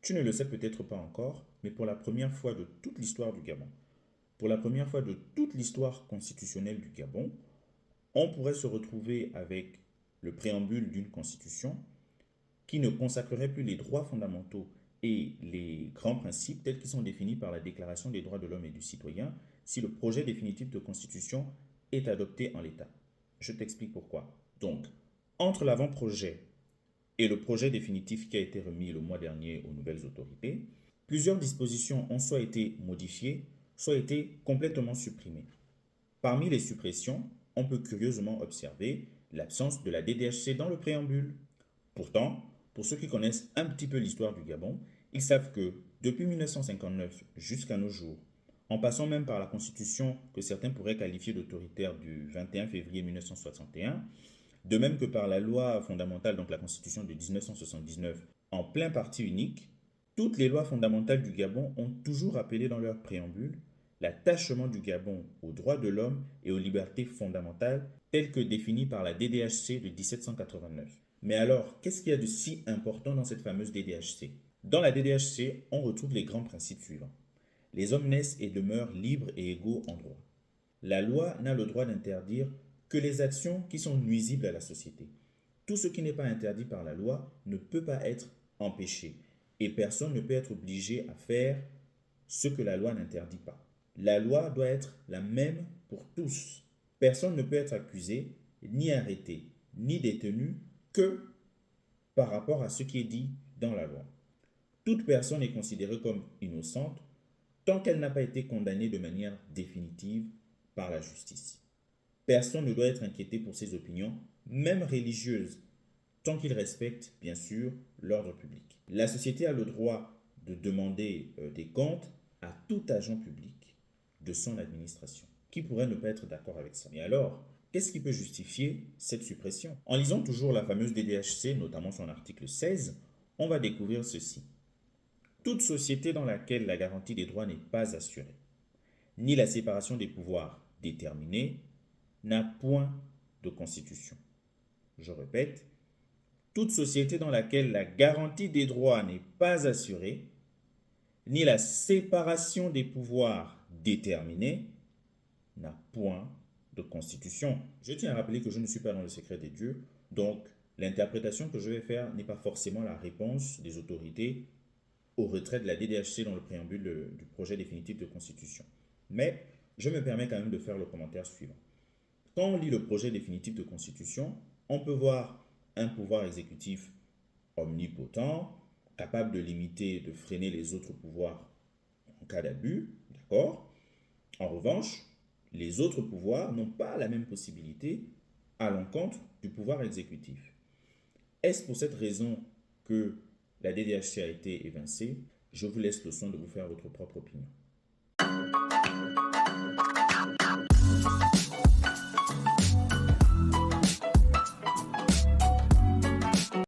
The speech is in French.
Tu ne le sais peut-être pas encore, mais pour la première fois de toute l'histoire du Gabon, pour la première fois de toute l'histoire constitutionnelle du Gabon, on pourrait se retrouver avec le préambule d'une constitution qui ne consacrerait plus les droits fondamentaux et les grands principes tels qu'ils sont définis par la Déclaration des droits de l'homme et du citoyen si le projet définitif de constitution est adopté en l'état. Je t'explique pourquoi. Donc, entre l'avant-projet et le projet définitif qui a été remis le mois dernier aux nouvelles autorités, plusieurs dispositions ont soit été modifiées, soit été complètement supprimées. Parmi les suppressions, on peut curieusement observer l'absence de la DDHC dans le préambule. Pourtant, pour ceux qui connaissent un petit peu l'histoire du Gabon, ils savent que depuis 1959 jusqu'à nos jours, en passant même par la constitution que certains pourraient qualifier d'autoritaire du 21 février 1961, de même que par la loi fondamentale, donc la constitution de 1979, en plein parti unique, toutes les lois fondamentales du Gabon ont toujours appelé dans leur préambule l'attachement du Gabon aux droits de l'homme et aux libertés fondamentales telles que définies par la DDHC de 1789. Mais alors, qu'est-ce qu'il y a de si important dans cette fameuse DDHC? Dans la DDHC, on retrouve les grands principes suivants. Les hommes naissent et demeurent libres et égaux en droit. La loi n'a le droit d'interdire que les actions qui sont nuisibles à la société. Tout ce qui n'est pas interdit par la loi ne peut pas être empêché et personne ne peut être obligé à faire ce que la loi n'interdit pas. La loi doit être la même pour tous. Personne ne peut être accusé, ni arrêté, ni détenu que par rapport à ce qui est dit dans la loi. Toute personne est considérée comme innocente tant qu'elle n'a pas été condamnée de manière définitive par la justice. Personne ne doit être inquiété pour ses opinions, même religieuses, tant qu'il respecte, bien sûr, l'ordre public. La société a le droit de demander des comptes à tout agent public de son administration. Qui pourrait ne pas être d'accord avec ça? Et alors, qu'est-ce qui peut justifier cette suppression? En lisant toujours la fameuse DDHC, notamment son article 16, on va découvrir ceci. Toute société dans laquelle la garantie des droits n'est pas assurée, ni la séparation des pouvoirs déterminée, n'a point de constitution. Je répète, toute société dans laquelle la garantie des droits n'est pas assurée, ni la séparation des pouvoirs déterminée, n'a point de constitution. Je tiens à rappeler que je ne suis pas dans le secret des dieux, donc l'interprétation que je vais faire n'est pas forcément la réponse des autorités au retrait de la DDHC dans le préambule du projet définitif de constitution. Mais je me permets quand même de faire le commentaire suivant. Quand on lit le projet définitif de constitution, on peut voir un pouvoir exécutif omnipotent, capable de limiter, de freiner les autres pouvoirs en cas d'abus, d'accord? En revanche, les autres pouvoirs n'ont pas la même possibilité à l'encontre du pouvoir exécutif. Est-ce pour cette raison que la DDHC a été évincée? Je vous laisse le soin de vous faire votre propre opinion.